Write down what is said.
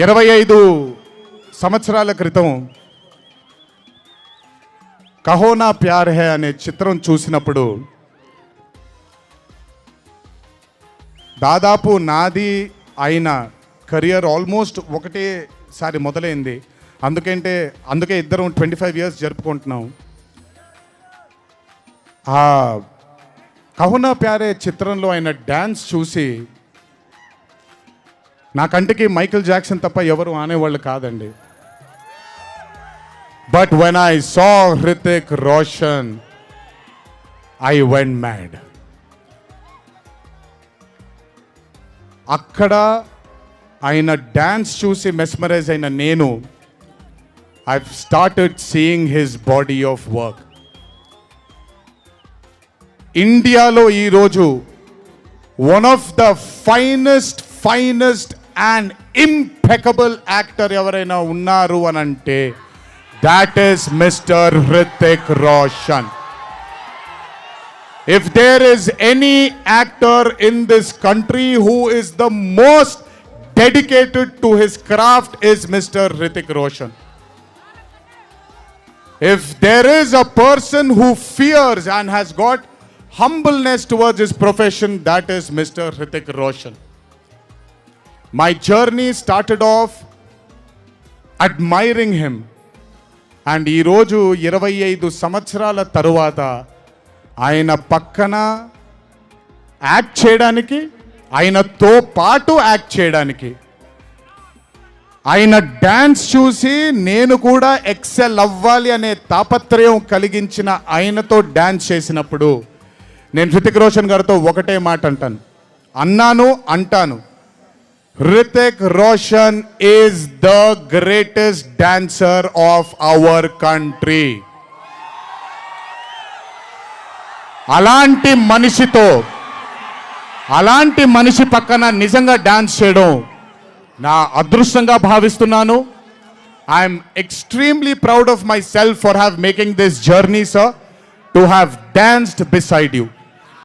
25 సంవత్సరాల క్రితం కహో నా ప్యార్ హై అనే చిత్రం చూసినప్పుడు దాదాపు నాది అయిన కెరియర్ ఆల్మోస్ట్ ఒకటేసారి మొదలైంది. అందుకే ఇద్దరం 25 ఇయర్స్ జరుపుకుంటున్నాం. ఆ కహో నా ప్యార్ హై చిత్రంలో ఆయన డ్యాన్స్ చూసి నా కంటికి మైకేల్ జాక్సన్ తప్ప ఎవరు ఆనేవాళ్ళు కాదండి. But when I saw Hrithik Roshan I went mad. అక్కడ ఆయన డ్యాన్స్ చూసి మెస్మరైజ్ అయిన నేను I started seeing his body of work. ఇండియాలో ఈరోజు one of the finest and impeccable actor ఎవరైనా ఉన్నారు అని అంటే that is Mr. Hrithik Roshan. If there is any actor in this country who is the most dedicated to his craft is Mr. Hrithik Roshan. If there is a person who fears and has got humbleness towards his profession, that is Mr. Hrithik Roshan. My journey started off admiring him. And ఈరోజు 25 సంవత్సరాల తరువాత ఆయన పక్కన act చేయడానికి, ఆయనతో పాటు act చేయడానికి, ఆయన డ్యాన్స్ చూసి నేను కూడా ఎక్సెల్ అవ్వాలి అనే తాపత్రయం కలిగించిన ఆయనతో డ్యాన్స్ చేసినప్పుడు నేను హృతిక్ రోషన్ గారితో ఒకటే మాట అంటాను, Hrithik Roshan is the greatest dancer of our country. అలాంటి మనిషి పక్కన నిజంగా డాన్స్ చేయడం నా అదృష్టంగా భావిస్తున్నాను. I'm extremely proud of my self for making this journey, sir, to have danced beside you.